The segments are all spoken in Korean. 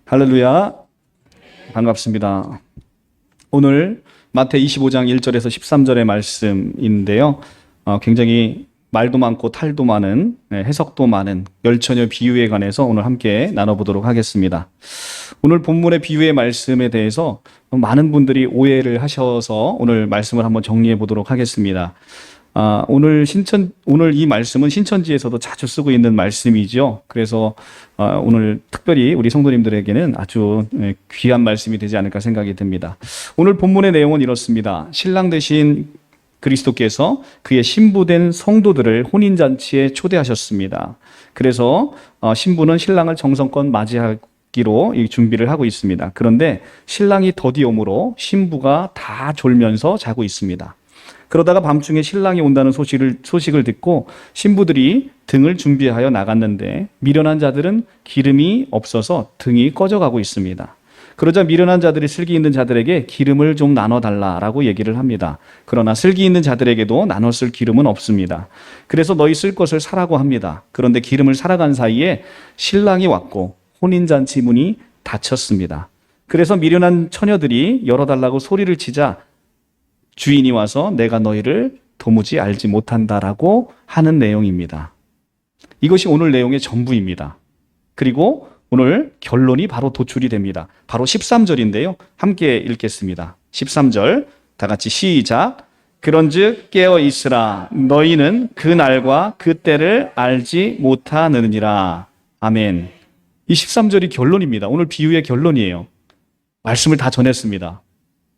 할렐루야. 반갑습니다. 오늘 마태 25장 1절에서 13절의 말씀인데요. 굉장히 말도 많고 탈도 많은, 해석도 많은 열처녀 비유에 관해서 오늘 함께 나눠보도록 하겠습니다. 오늘 본문의 비유의 말씀에 대해서 많은 분들이 오해를 하셔서 오늘 말씀을 한번 정리해 보도록 하겠습니다. 오늘 이 말씀은 신천지에서도 자주 쓰고 있는 말씀이죠. 그래서 오늘 특별히 우리 성도님들에게는 아주 귀한 말씀이 되지 않을까 생각이 듭니다. 오늘 본문의 내용은 이렇습니다. 신랑 되신 그리스도께서 그의 신부된 성도들을 혼인잔치에 초대하셨습니다. 그래서 신부는 신랑을 정성껏 맞이하기로 준비를 하고 있습니다. 그런데 신랑이 더디 오므로 신부가 다 졸면서 자고 있습니다. 그러다가 밤중에 신랑이 온다는 소식을 듣고 신부들이 등을 준비하여 나갔는데 미련한 자들은 기름이 없어서 등이 꺼져가고 있습니다. 그러자 미련한 자들이 슬기 있는 자들에게 기름을 좀 나눠달라라고 얘기를 합니다. 그러나 슬기 있는 자들에게도 나눠 쓸 기름은 없습니다. 그래서 너희 쓸 것을 사라고 합니다. 그런데 기름을 사라간 사이에 신랑이 왔고 혼인잔치 문이 닫혔습니다. 그래서 미련한 처녀들이 열어달라고 소리를 치자 주인이 와서 내가 너희를 도무지 알지 못한다라고 하는 내용입니다. 이것이 오늘 내용의 전부입니다. 그리고 오늘 결론이 바로 도출이 됩니다. 바로 13절인데요. 함께 읽겠습니다. 13절 다 같이 시작. 그런즉 깨어 있으라. 너희는 그 날과 그 때를 알지 못하느니라. 아멘. 이 13절이 결론입니다. 오늘 비유의 결론이에요. 말씀을 다 전했습니다.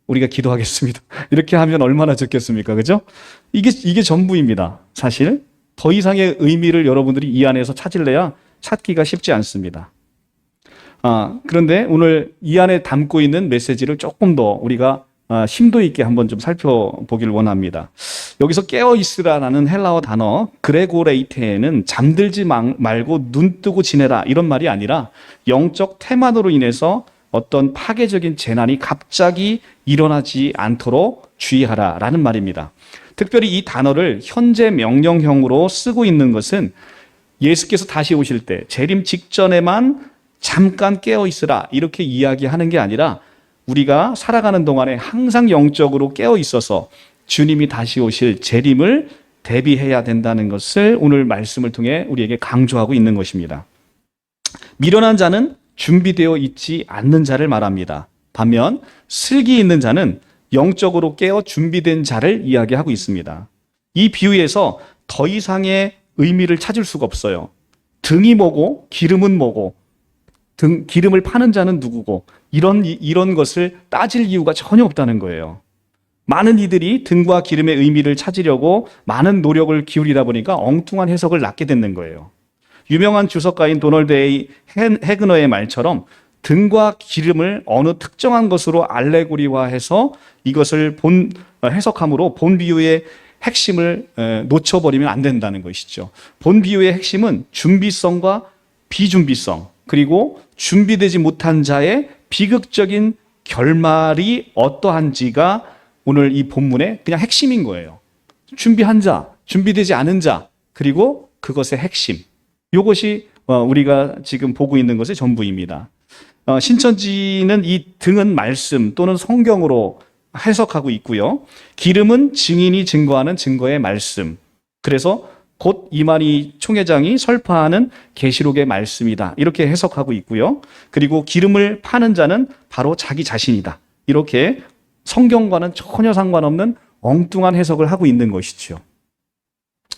우리가 기도하겠습니다. 이렇게 하면 얼마나 좋겠습니까? 그죠? 이게 전부입니다. 사실 더 이상의 의미를 여러분들이 이 안에서 찾을래야 찾기가 쉽지 않습니다. 그런데 오늘 이 안에 담고 있는 메시지를 조금 더 우리가 심도 있게 한번 좀 살펴보길 원합니다. 여기서 깨어 있으라라는 헬라어 단어 그레고레이테에는 잠들지 말고 눈 뜨고 지내라 이런 말이 아니라 영적 태만으로 인해서 어떤 파괴적인 재난이 갑자기 일어나지 않도록 주의하라라는 말입니다. 특별히 이 단어를 현재 명령형으로 쓰고 있는 것은 예수께서 다시 오실 때 재림 직전에만 잠깐 깨어 있으라 이렇게 이야기하는 게 아니라 우리가 살아가는 동안에 항상 영적으로 깨어 있어서 주님이 다시 오실 재림을 대비해야 된다는 것을 오늘 말씀을 통해 우리에게 강조하고 있는 것입니다. 미련한 자는 준비되어 있지 않는 자를 말합니다. 반면 슬기 있는 자는 영적으로 깨어 준비된 자를 이야기하고 있습니다. 이 비유에서 더 이상의 의미를 찾을 수가 없어요. 등이 뭐고 기름은 뭐고 기름을 파는 자는 누구고 이런 것을 따질 이유가 전혀 없다는 거예요. 많은 이들이 등과 기름의 의미를 찾으려고 많은 노력을 기울이다 보니까 엉뚱한 해석을 낳게 되는 거예요. 유명한 주석가인 도널드 A. 해그너의 말처럼 등과 기름을 어느 특정한 것으로 알레고리화해서 이것을 해석함으로 본 비유의 핵심을 놓쳐버리면 안 된다는 것이죠. 본 비유의 핵심은 준비성과 비준비성, 그리고 준비되지 못한 자의 비극적인 결말이 어떠한지가 오늘 이 본문의 그냥 핵심인 거예요. 준비한 자, 준비되지 않은 자, 그리고 그것의 핵심. 이것이 우리가 지금 보고 있는 것의 전부입니다. 신천지는 이 등은 말씀 또는 성경으로 해석하고 있고요. 기름은 증인이 증거하는 증거의 말씀. 그래서 곧 이만희 총회장이 설파하는 계시록의 말씀이다. 이렇게 해석하고 있고요. 그리고 기름을 파는 자는 바로 자기 자신이다. 이렇게 성경과는 전혀 상관없는 엉뚱한 해석을 하고 있는 것이죠.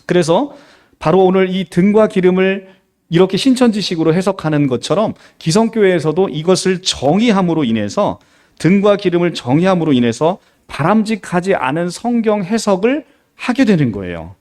그래서 바로 오늘 이 등과 기름을 이렇게 신천지식으로 해석하는 것처럼 기성교회에서도 이것을 정의함으로 인해서 등과 기름을 정의함으로 인해서 바람직하지 않은 성경 해석을 하게 되는 거예요.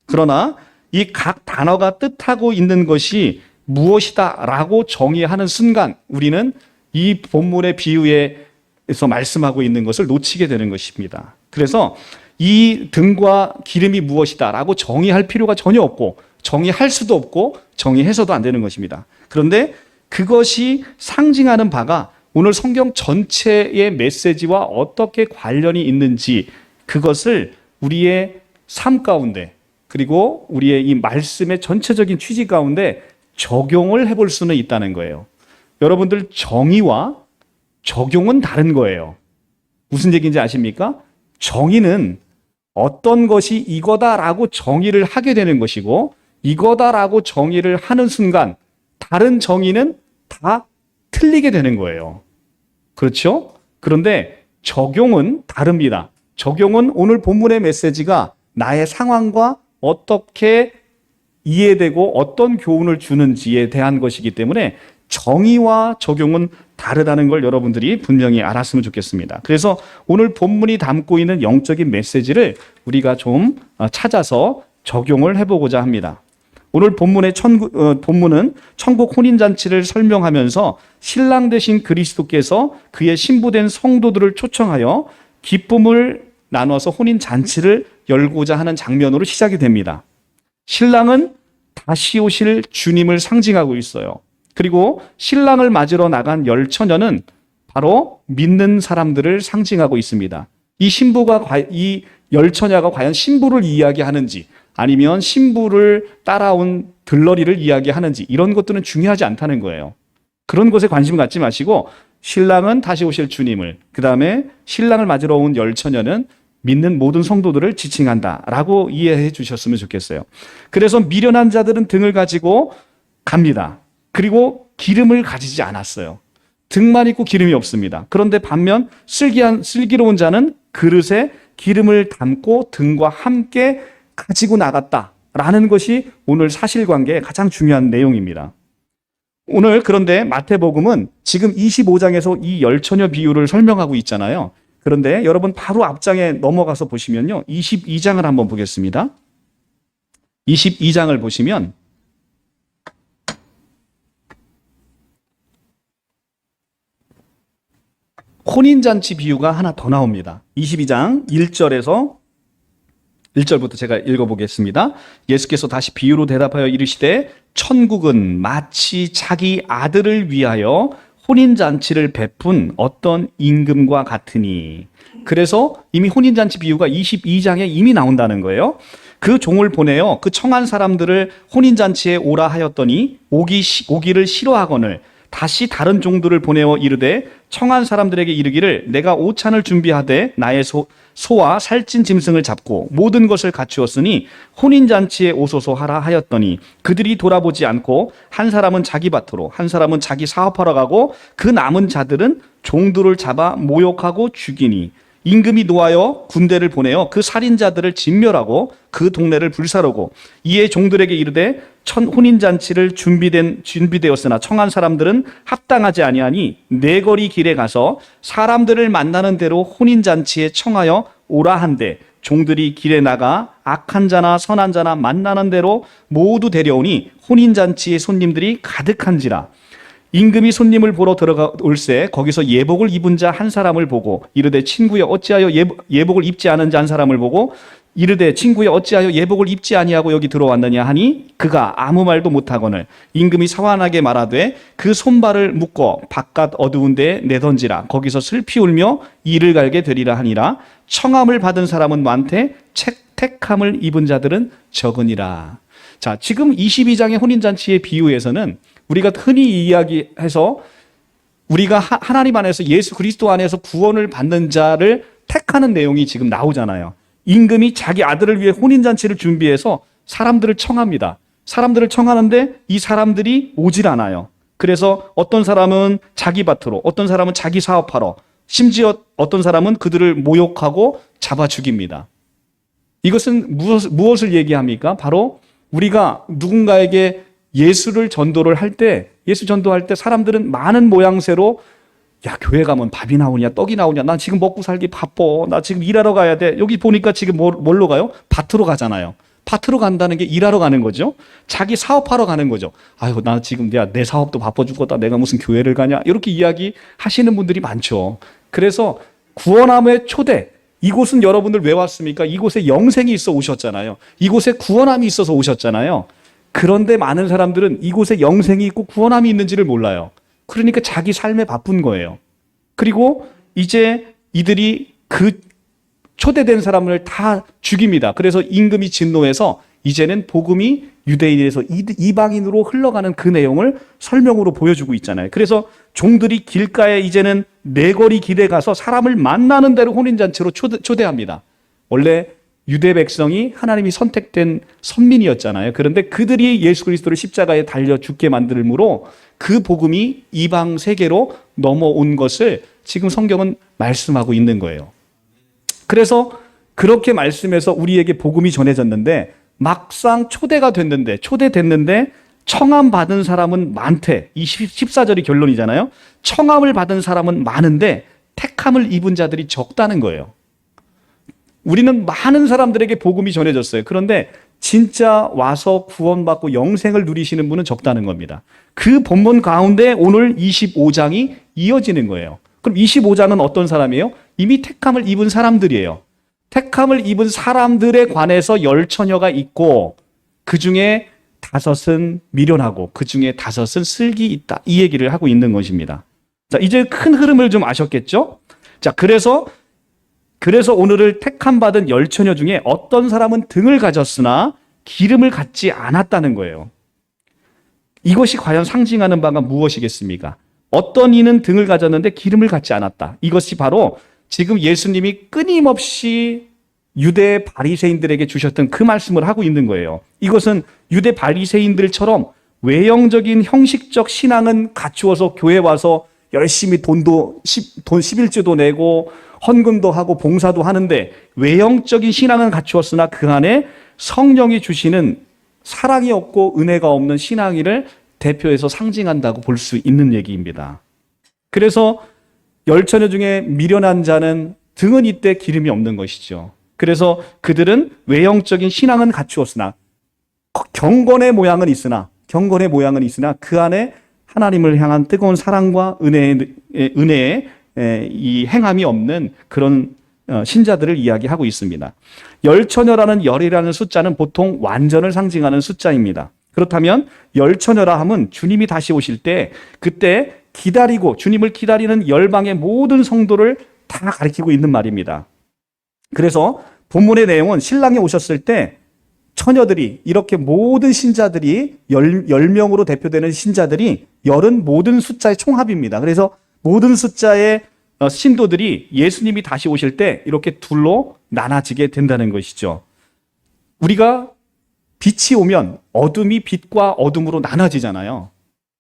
그러나 이 각 단어가 뜻하고 있는 것이 무엇이다라고 정의하는 순간 우리는 이 본문의 비유에서 말씀하고 있는 것을 놓치게 되는 것입니다. 그래서 이 등과 기름이 무엇이다라고 정의할 필요가 전혀 없고 정의할 수도 없고 정의해서도 안 되는 것입니다. 그런데 그것이 상징하는 바가 오늘 성경 전체의 메시지와 어떻게 관련이 있는지 그것을 우리의 삶 가운데 그리고 우리의 이 말씀의 전체적인 취지 가운데 적용을 해볼 수는 있다는 거예요. 여러분들 정의와 적용은 다른 거예요. 무슨 얘기인지 아십니까? 정의는 어떤 것이 이거다라고 정의를 하게 되는 것이고, 이거다라고 정의를 하는 순간 다른 정의는 다 틀리게 되는 거예요. 그렇죠? 그런데 적용은 다릅니다. 적용은 오늘 본문의 메시지가 나의 상황과 어떻게 이해되고 어떤 교훈을 주는지에 대한 것이기 때문에 정의와 적용은 다르다는 걸 여러분들이 분명히 알았으면 좋겠습니다. 그래서 오늘 본문이 담고 있는 영적인 메시지를 우리가 좀 찾아서 적용을 해보고자 합니다. 오늘 본문은 천국 혼인잔치를 설명하면서 신랑 되신 그리스도께서 그의 신부된 성도들을 초청하여 기쁨을 나눠서 혼인잔치를 열고자 하는 장면으로 시작이 됩니다. 신랑은 다시 오실 주님을 상징하고 있어요. 그리고 신랑을 맞으러 나간 열처녀는 바로 믿는 사람들을 상징하고 있습니다. 이 열처녀가 과연 신부를 이야기하는지 아니면 신부를 따라온 들러리를 이야기하는지 이런 것들은 중요하지 않다는 거예요. 그런 것에 관심 갖지 마시고 신랑은 다시 오실 주님을, 그 다음에 신랑을 맞으러 온 열처녀는 믿는 모든 성도들을 지칭한다라고 이해해 주셨으면 좋겠어요. 그래서 미련한 자들은 등을 가지고 갑니다. 그리고 기름을 가지지 않았어요. 등만 있고 기름이 없습니다. 그런데 반면 슬기로운 자는 그릇에 기름을 담고 등과 함께 가지고 나갔다라는 것이 오늘 사실관계의 가장 중요한 내용입니다. 오늘 그런데 마태복음은 지금 25장에서 이 열처녀 비유를 설명하고 있잖아요. 그런데 여러분 바로 앞장에 넘어가서 보시면요. 22장을 한번 보겠습니다. 22장을 보시면 혼인잔치 비유가 하나 더 나옵니다. 22장 1절부터 제가 읽어보겠습니다. 예수께서 다시 비유로 대답하여 이르시되 천국은 마치 자기 아들을 위하여 혼인잔치를 베푼 어떤 임금과 같으니. 그래서 이미 혼인잔치 비유가 22장에 이미 나온다는 거예요. 그 종을 보내어 그 청한 사람들을 혼인잔치에 오라 하였더니 오기를 싫어하거늘 다시 다른 종들을 보내어 이르되 청한 사람들에게 이르기를 내가 오찬을 준비하되 나의 소와 살찐 짐승을 잡고 모든 것을 갖추었으니 혼인잔치에 오소서 하라 하였더니 그들이 돌아보지 않고 한 사람은 자기 밭으로 한 사람은 자기 사업하러 가고 그 남은 자들은 종들을 잡아 모욕하고 죽이니 임금이 노하여 군대를 보내어 그 살인자들을 진멸하고 그 동네를 불사르고 이에 종들에게 이르되 혼인잔치를 준비되었으나 청한 사람들은 합당하지 아니하니 네거리 길에 가서 사람들을 만나는 대로 혼인잔치에 청하여 오라 한데 종들이 길에 나가 악한 자나 선한 자나 만나는 대로 모두 데려오니 혼인잔치의 손님들이 가득한지라. 임금이 손님을 보러 들어올새 거기서 예복을 입은 자 한 사람을 보고 이르되 친구여 어찌하여 예복을 입지 않은 자 한 사람을 보고 이르되 친구여 어찌하여 예복을 입지 아니하고 여기 들어왔느냐 하니 그가 아무 말도 못하거늘 임금이 사완하게 말하되 그 손발을 묶어 바깥 어두운 데에 내던지라. 거기서 슬피 울며 이를 갈게 되리라 하니라. 청함을 받은 사람은 많되 택함을 입은 자들은 적으니라. 자, 지금 22장의 혼인잔치의 비유에서는 우리가 흔히 이야기해서 우리가 하나님 안에서 예수 그리스도 안에서 구원을 받는 자를 택하는 내용이 지금 나오잖아요. 임금이 자기 아들을 위해 혼인잔치를 준비해서 사람들을 청합니다. 사람들을 청하는데 이 사람들이 오질 않아요. 그래서 어떤 사람은 자기 밭으로, 어떤 사람은 자기 사업하러, 심지어 어떤 사람은 그들을 모욕하고 잡아 죽입니다. 이것은 무엇을 얘기합니까? 바로 우리가 누군가에게 예수 전도할 때 사람들은 많은 모양새로 야, 교회 가면 밥이 나오냐, 떡이 나오냐, 난 지금 먹고 살기 바빠, 나 지금 일하러 가야 돼. 여기 보니까 지금 뭘로 가요? 밭으로 가잖아요. 밭으로 간다는 게 일하러 가는 거죠. 자기 사업하러 가는 거죠. 아유, 나 지금 내 사업도 바빠 죽겠다. 내가 무슨 교회를 가냐? 이렇게 이야기하시는 분들이 많죠. 그래서 구원함의 초대, 이곳은 여러분들 왜 왔습니까? 이곳에 영생이 있어 오셨잖아요. 이곳에 구원함이 있어서 오셨잖아요. 그런데 많은 사람들은 이곳에 영생이 있고 구원함이 있는지를 몰라요. 그러니까 자기 삶에 바쁜 거예요. 그리고 이제 이들이 그 초대된 사람을 다 죽입니다. 그래서 임금이 진노해서 이제는 복음이 유대인에서 이방인으로 흘러가는 그 내용을 설명으로 보여주고 있잖아요. 그래서 종들이 길가에 이제는 네거리 길에 가서 사람을 만나는 대로 혼인잔치로 초대합니다. 원래 유대 백성이 하나님이 선택된 선민이었잖아요. 그런데 그들이 예수 그리스도를 십자가에 달려 죽게 만들므로 그 복음이 이방 세계로 넘어온 것을 지금 성경은 말씀하고 있는 거예요. 그래서 그렇게 말씀해서 우리에게 복음이 전해졌는데 막상 초대됐는데 청함 받은 사람은 많대. 이 14절이 결론이잖아요. 청함을 받은 사람은 많은데 택함을 입은 자들이 적다는 거예요. 우리는 많은 사람들에게 복음이 전해졌어요. 그런데 진짜 와서 구원받고 영생을 누리시는 분은 적다는 겁니다. 그 본문 가운데 오늘 25장이 이어지는 거예요. 그럼 25장은 어떤 사람이에요? 이미 택함을 입은 사람들이에요. 택함을 입은 사람들에 관해서 10처녀가 있고 그 중에 5은 미련하고 그 중에 5은 슬기 있다. 이 얘기를 하고 있는 것입니다. 자, 이제 큰 흐름을 좀 아셨겠죠? 자, 그래서 오늘을 택함 받은 10처녀 중에 어떤 사람은 등을 가졌으나 기름을 갖지 않았다는 거예요. 이것이 과연 상징하는 바가 무엇이겠습니까? 어떤 이는 등을 가졌는데 기름을 갖지 않았다. 이것이 바로 지금 예수님이 끊임없이 유대 바리새인들에게 주셨던 그 말씀을 하고 있는 거예요. 이것은 유대 바리새인들처럼 외형적인 형식적 신앙은 갖추어서 교회 와서 열심히 돈 11조도 내고 헌금도 하고 봉사도 하는데 외형적인 신앙은 갖추었으나 그 안에 성령이 주시는 사랑이 없고 은혜가 없는 신앙이를 대표해서 상징한다고 볼 수 있는 얘기입니다. 그래서 10처녀 중에 미련한 자는 등은 있되 기름이 없는 것이죠. 그래서 그들은 외형적인 신앙은 갖추었으나 경건의 모양은 있으나 그 안에 하나님을 향한 뜨거운 사랑과 은혜의 이 행함이 없는 그런 신자들을 이야기하고 있습니다. 10처녀라는 열이라는 숫자는 보통 완전을 상징하는 숫자입니다. 그렇다면 10처녀라 함은 주님이 다시 오실 때 그때 주님을 기다리는 열방의 모든 성도를 다 가리키고 있는 말입니다. 그래서 본문의 내용은 신랑이 오셨을 때 처녀들이 이렇게 모든 신자들이 10명으로 대표되는 신자들이 열은 모든 숫자의 총합입니다. 그래서 모든 숫자의 신도들이 예수님이 다시 오실 때 이렇게 둘로 나눠지게 된다는 것이죠. 우리가 빛이 오면 어둠이 빛과 어둠으로 나눠지잖아요.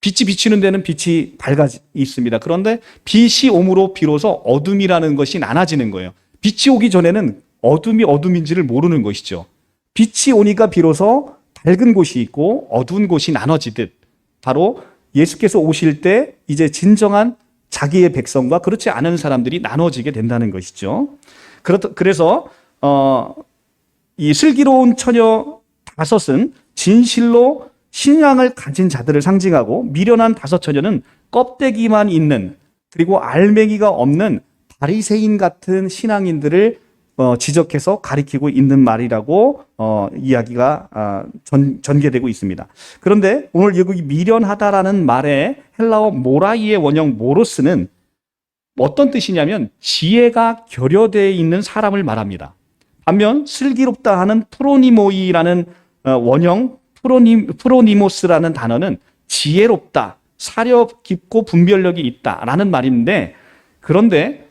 빛이 비치는 데는 빛이 밝아 있습니다. 그런데 빛이 옴으로 비로소 어둠이라는 것이 나눠지는 거예요. 빛이 오기 전에는 어둠이 어둠인지를 모르는 것이죠. 빛이 오니까 비로소 밝은 곳이 있고 어두운 곳이 나눠지듯 바로 예수께서 오실 때 이제 진정한 자기의 백성과 그렇지 않은 사람들이 나눠지게 된다는 것이죠. 그래서 이 슬기로운 처녀 5은 진실로 신앙을 가진 자들을 상징하고 미련한 5처녀는 껍데기만 있는 그리고 알맹이가 없는 바리새인 같은 신앙인들을 지적해서 가리키고 있는 말이라고 이야기가 전개되고 있습니다. 그런데 오늘 여기 미련하다라는 말의 헬라어 모라이의 원형 모로스는 어떤 뜻이냐면 지혜가 결여되어 있는 사람을 말합니다. 반면 슬기롭다 하는 프로니모이라는 원형 프로니모스라는 단어는 지혜롭다, 사려 깊고 분별력이 있다라는 말인데 그런데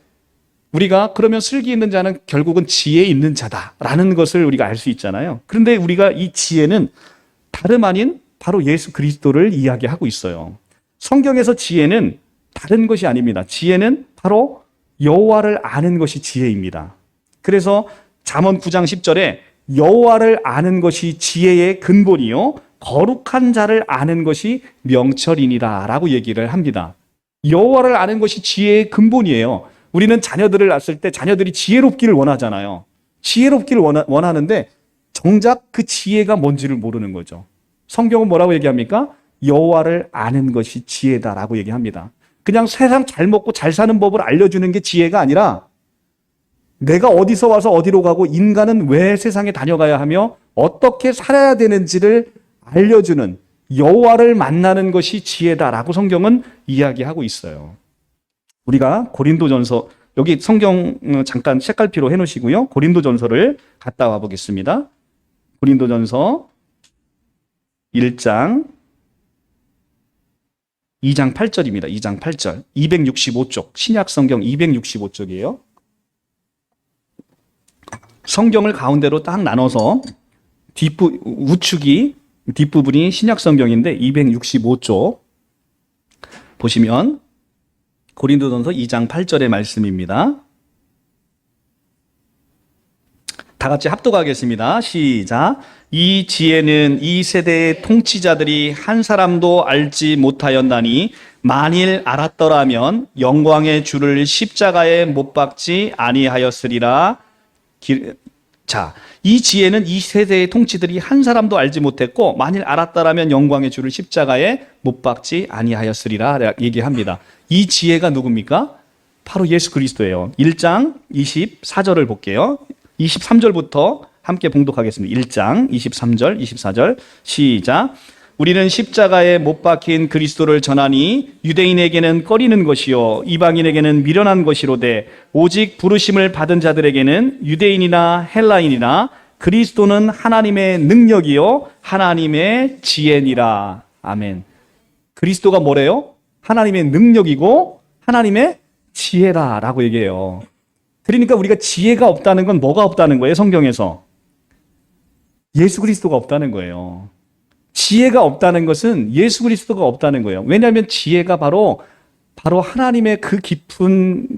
우리가 그러면 슬기 있는 자는 결국은 지혜 있는 자다라는 것을 우리가 알 수 있잖아요. 그런데 우리가 이 지혜는 다름 아닌 바로 예수 그리스도를 이야기하고 있어요. 성경에서 지혜는 다른 것이 아닙니다. 지혜는 바로 여호와를 아는 것이 지혜입니다. 그래서 잠언 9장 10절에 여호와를 아는 것이 지혜의 근본이요 거룩한 자를 아는 것이 명철이니라 라고 얘기를 합니다. 여호와를 아는 것이 지혜의 근본이에요. 우리는 자녀들을 낳았을 때 자녀들이 지혜롭기를 원하잖아요. 지혜롭기를 원하는데 정작 그 지혜가 뭔지를 모르는 거죠. 성경은 뭐라고 얘기합니까? 여호와를 아는 것이 지혜다라고 얘기합니다. 그냥 세상 잘 먹고 잘 사는 법을 알려주는 게 지혜가 아니라 내가 어디서 와서 어디로 가고 인간은 왜 세상에 다녀가야 하며 어떻게 살아야 되는지를 알려주는 여호와를 만나는 것이 지혜다라고 성경은 이야기하고 있어요. 우리가 고린도전서 여기 성경 잠깐 책갈피로 해놓으시고요. 고린도전서를 갔다 와 보겠습니다. 고린도전서 1장 2장 8절입니다. 2장 8절. 265쪽. 신약 성경 265쪽이에요. 성경을 가운데로 딱 나눠서 우측이 뒷부분이 신약 성경인데 265쪽 보시면 고린도전서 2장 8절의 말씀입니다. 다 같이 합독하겠습니다. 시작. 이 지혜는 이 세대의 통치자들이 한 사람도 알지 못하였나니 만일 알았더라면 영광의 주를 십자가에 못 박지 아니하였으리라. 자, 이 지혜는 이 세대의 통치들이 한 사람도 알지 못했고 만일 알았더라면 영광의 주를 십자가에 못 박지 아니하였으리라 얘기합니다. 이 지혜가 누굽니까? 바로 예수 그리스도예요. 1장 24절을 볼게요. 23절부터 함께 봉독하겠습니다. 1장 23절, 24절 시작. 우리는 십자가에 못 박힌 그리스도를 전하니 유대인에게는 꺼리는 것이요 이방인에게는 미련한 것이로되 오직 부르심을 받은 자들에게는 유대인이나 헬라인이나 그리스도는 하나님의 능력이요 하나님의 지혜니라. 아멘. 그리스도가 뭐래요? 하나님의 능력이고 하나님의 지혜라라고 얘기해요. 그러니까 우리가 지혜가 없다는 건 뭐가 없다는 거예요? 성경에서 예수 그리스도가 없다는 거예요. 지혜가 없다는 것은 예수 그리스도가 없다는 거예요. 왜냐하면 지혜가 바로 하나님의 그 깊은,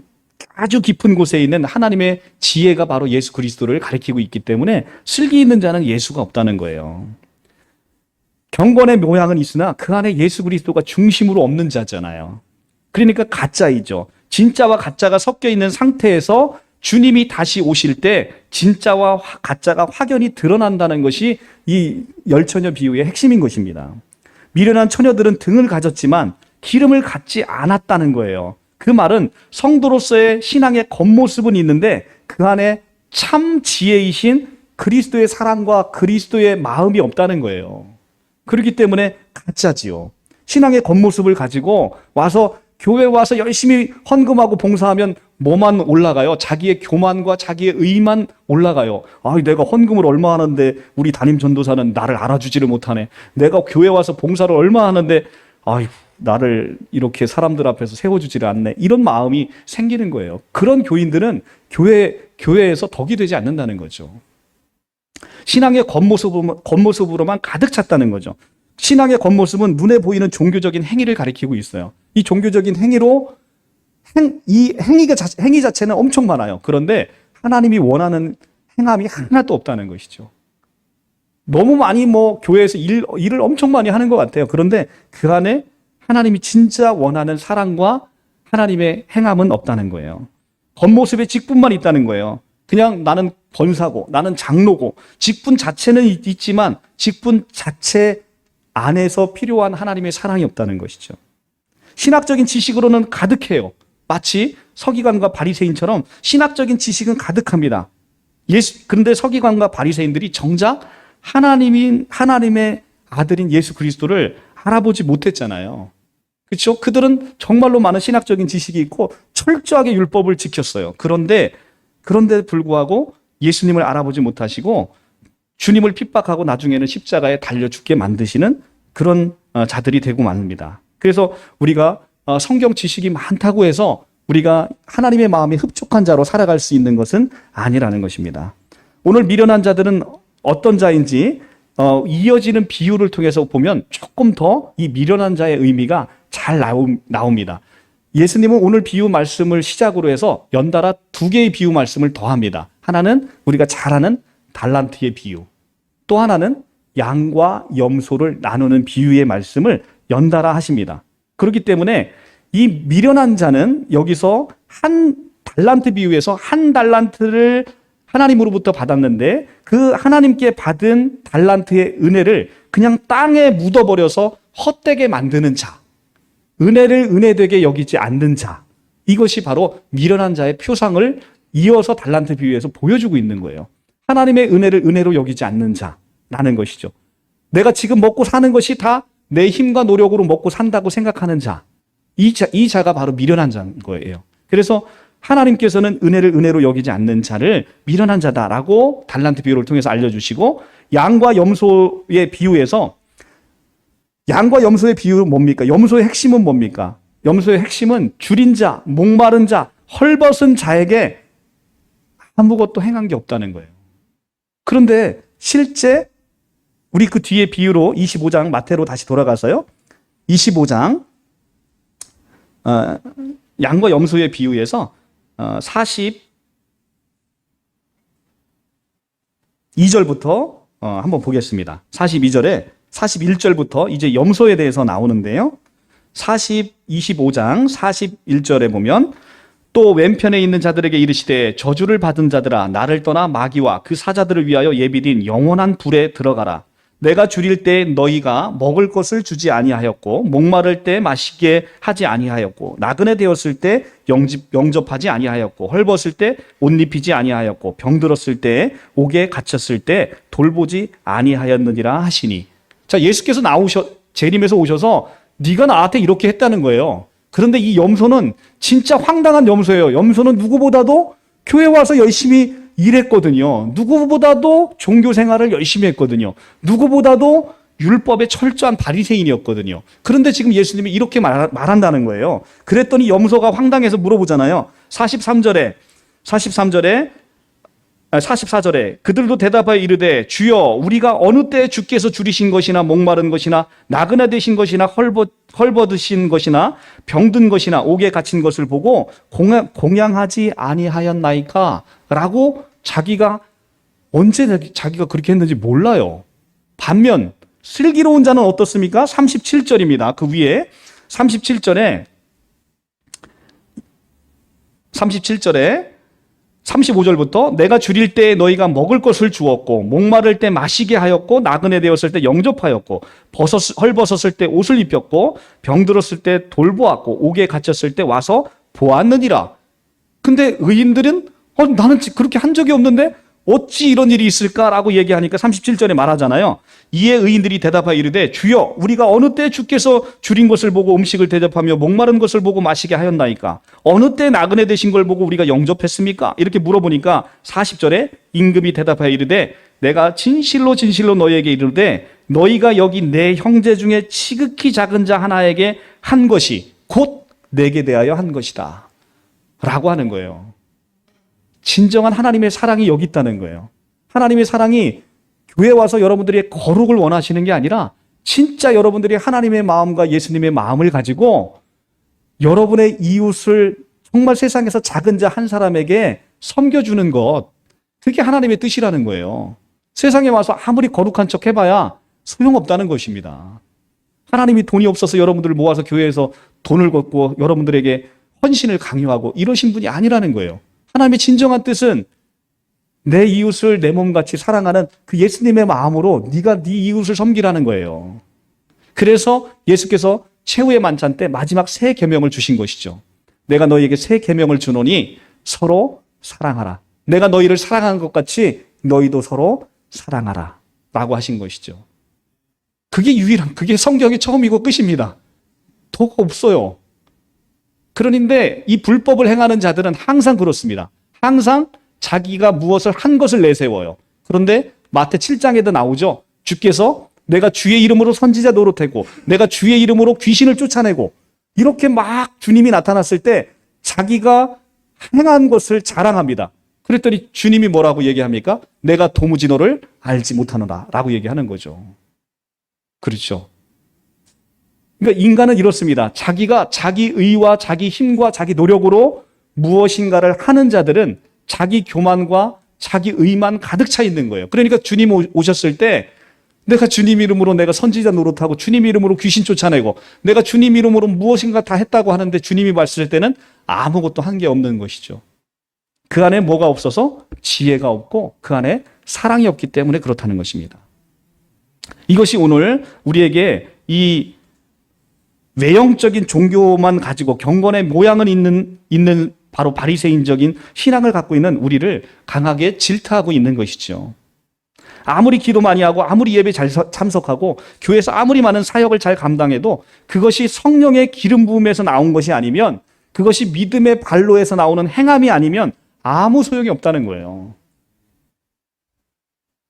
아주 깊은 곳에 있는 하나님의 지혜가 바로 예수 그리스도를 가리키고 있기 때문에 슬기 있는 자는 예수가 없다는 거예요. 경건의 모양은 있으나 그 안에 예수 그리스도가 중심으로 없는 자잖아요. 그러니까 가짜이죠. 진짜와 가짜가 섞여 있는 상태에서 주님이 다시 오실 때 진짜와 가짜가 확연히 드러난다는 것이 이 열처녀 비유의 핵심인 것입니다. 미련한 처녀들은 등을 가졌지만 기름을 갖지 않았다는 거예요. 그 말은 성도로서의 신앙의 겉모습은 있는데 그 안에 참 지혜이신 그리스도의 사랑과 그리스도의 마음이 없다는 거예요. 그렇기 때문에 가짜지요. 신앙의 겉모습을 가지고 와서 교회 와서 열심히 헌금하고 봉사하면 뭐만 올라가요? 자기의 교만과 자기의 의만 올라가요. 아, 내가 헌금을 얼마 하는데 우리 담임 전도사는 나를 알아주지를 못하네. 내가 교회 와서 봉사를 얼마 하는데 나를 이렇게 사람들 앞에서 세워주지를 않네. 이런 마음이 생기는 거예요. 그런 교인들은 교회에서 덕이 되지 않는다는 거죠. 신앙의 겉모습으로만 가득 찼다는 거죠. 신앙의 겉모습은 눈에 보이는 종교적인 행위를 가리키고 있어요. 이 종교적인 행위로 행위 자체는 엄청 많아요. 그런데 하나님이 원하는 행함이 하나도 없다는 것이죠. 너무 많이 교회에서 일을 엄청 많이 하는 것 같아요. 그런데 그 안에 하나님이 진짜 원하는 사랑과 하나님의 행함은 없다는 거예요. 겉모습에 직분만 있다는 거예요. 그냥 나는 권사고 나는 장로고 직분 자체는 있지만 직분 자체 안에서 필요한 하나님의 사랑이 없다는 것이죠. 신학적인 지식으로는 가득해요. 마치 서기관과 바리새인처럼 신학적인 지식은 가득합니다. 그런데 서기관과 바리새인들이 정작 하나님의 아들인 예수 그리스도를 알아보지 못했잖아요. 그렇죠? 그들은 정말로 많은 신학적인 지식이 있고 철저하게 율법을 지켰어요. 그런데 불구하고 예수님을 알아보지 못하시고 주님을 핍박하고 나중에는 십자가에 달려 죽게 만드시는 그런 자들이 되고 맙니다. 그래서 우리가 성경 지식이 많다고 해서 우리가 하나님의 마음에 흡족한 자로 살아갈 수 있는 것은 아니라는 것입니다. 오늘 미련한 자들은 어떤 자인지 이어지는 비유를 통해서 보면 조금 더 이 미련한 자의 의미가 잘 나옵니다. 예수님은 오늘 비유 말씀을 시작으로 해서 연달아 두 개의 비유 말씀을 더합니다. 하나는 우리가 잘 아는 달란트의 비유, 또 하나는 양과 염소를 나누는 비유의 말씀을 연달아 하십니다. 그렇기 때문에 이 미련한 자는 여기서 한 달란트 비유에서 한 달란트를 하나님으로부터 받았는데 그 하나님께 받은 달란트의 은혜를 그냥 땅에 묻어버려서 헛되게 만드는 자, 은혜를 은혜되게 여기지 않는 자, 이것이 바로 미련한 자의 표상을 이어서 달란트 비유에서 보여주고 있는 거예요. 하나님의 은혜를 은혜로 여기지 않는 자라는 것이죠. 내가 지금 먹고 사는 것이 다 내 힘과 노력으로 먹고 산다고 생각하는 자, 이 자가 바로 미련한 자인 거예요. 그래서 하나님께서는 은혜를 은혜로 여기지 않는 자를 미련한 자다라고 달란트 비유를 통해서 알려주시고, 양과 염소의 비유에서 양과 염소의 비유는 뭡니까? 염소의 핵심은 뭡니까? 염소의 핵심은 줄인 자, 목마른 자, 헐벗은 자에게 아무것도 행한 게 없다는 거예요. 그런데 실제 우리 그 뒤에 비유로 25장 마태로 다시 돌아가서요. 25장 양과 염소의 비유에서 42절부터 한번 보겠습니다. 42절에 41절부터 이제 염소에 대해서 나오는데요. 25장 41절에 보면 또 왼편에 있는 자들에게 이르시되 저주를 받은 자들아 나를 떠나 마귀와 그 사자들을 위하여 예비된 영원한 불에 들어가라. 내가 줄일 때 너희가 먹을 것을 주지 아니하였고 목마를 때 마시게 하지 아니하였고 나그네 되었을 때 영접하지 아니하였고 헐벗을 때 옷 입히지 아니하였고 병들었을 때 옥에 갇혔을 때 돌보지 아니하였느니라 하시니. 자, 예수께서 재림에서 오셔서 네가 나한테 이렇게 했다는 거예요. 그런데 이 염소는 진짜 황당한 염소예요. 염소는 누구보다도 교회 와서 열심히 일했거든요. 누구보다도 종교 생활을 열심히 했거든요. 누구보다도 율법에 철저한 바리새인이었거든요. 그런데 지금 예수님이 이렇게 말한다는 거예요. 그랬더니 염소가 황당해서 물어보잖아요. 44절에 그들도 대답하여 이르되 주여 우리가 어느 때 주께서 줄이신 것이나 목마른 것이나 나그네 되신 것이나 헐벗으신 것이나 병든 것이나 옥에 갇힌 것을 보고 공양하지 아니하였나이까? 라고 자기가 언제 자기가 그렇게 했는지 몰라요. 반면 슬기로운 자는 어떻습니까? 37절입니다. 그 위에 37절에 35절부터 내가 줄일 때 너희가 먹을 것을 주었고 목마를 때 마시게 하였고 나그네 되었을 때 영접하였고 헐벗었을 때 옷을 입혔고 병들었을 때 돌보았고 옥에 갇혔을 때 와서 보았느니라. 근데 의인들은 나는 그렇게 한 적이 없는데 어찌 이런 일이 있을까라고 얘기하니까 37절에 말하잖아요. 이에 의인들이 대답하여 이르되 주여 우리가 어느 때 주께서 줄인 것을 보고 음식을 대접하며 목마른 것을 보고 마시게 하였나이까? 어느 때 나그네 되신 걸 보고 우리가 영접했습니까? 이렇게 물어보니까 40절에 임금이 대답하여 이르되 내가 진실로 진실로 너희에게 이르되 너희가 여기 내 형제 중에 지극히 작은 자 하나에게 한 것이 곧 내게 대하여 한 것이다 라고 하는 거예요. 진정한 하나님의 사랑이 여기 있다는 거예요. 하나님의 사랑이 교회 와서 여러분들의 거룩을 원하시는 게 아니라 진짜 여러분들이 하나님의 마음과 예수님의 마음을 가지고 여러분의 이웃을 정말 세상에서 작은 자 한 사람에게 섬겨주는 것, 그게 하나님의 뜻이라는 거예요. 세상에 와서 아무리 거룩한 척 해봐야 소용없다는 것입니다. 하나님이 돈이 없어서 여러분들을 모아서 교회에서 돈을 걷고 여러분들에게 헌신을 강요하고 이러신 분이 아니라는 거예요. 하나님의 진정한 뜻은 내 이웃을 내 몸같이 사랑하는 그 예수님의 마음으로 네가 네 이웃을 섬기라는 거예요. 그래서 예수께서 최후의 만찬 때 마지막 새 계명을 주신 것이죠. 내가 너희에게 새 계명을 주노니 서로 사랑하라. 내가 너희를 사랑하는 것 같이 너희도 서로 사랑하라 라고 하신 것이죠. 그게 성경의 처음이고 끝입니다. 더 없어요. 그런데 이 불법을 행하는 자들은 항상 그렇습니다. 항상 자기가 무엇을 한 것을 내세워요. 그런데 마태 7장에도 나오죠. 주께서 내가 주의 이름으로 선지자 노릇하고 내가 주의 이름으로 귀신을 쫓아내고 이렇게 막 주님이 나타났을 때 자기가 행한 것을 자랑합니다. 그랬더니 주님이 뭐라고 얘기합니까? 내가 도무지 너를 알지 못하노라 라고 얘기하는 거죠. 그렇죠. 그러니까 인간은 이렇습니다. 자기가 자기 의와 자기 힘과 자기 노력으로 무엇인가를 하는 자들은 자기 교만과 자기 의만 가득 차 있는 거예요. 그러니까 주님 오셨을 때 내가 주님 이름으로 내가 선지자 노릇하고 주님 이름으로 귀신 쫓아내고 내가 주님 이름으로 무엇인가 다 했다고 하는데 주님이 봤을 때는 아무것도 한 게 없는 것이죠. 그 안에 뭐가 없어서? 지혜가 없고 그 안에 사랑이 없기 때문에 그렇다는 것입니다. 이것이 오늘 우리에게 이 외형적인 종교만 가지고 경건의 모양은 있는 바로 바리새인적인 신앙을 갖고 있는 우리를 강하게 질타하고 있는 것이죠. 아무리 기도 많이 하고 아무리 예배 잘 참석하고 교회에서 아무리 많은 사역을 잘 감당해도 그것이 성령의 기름 부음에서 나온 것이 아니면 그것이 믿음의 발로에서 나오는 행함이 아니면 아무 소용이 없다는 거예요.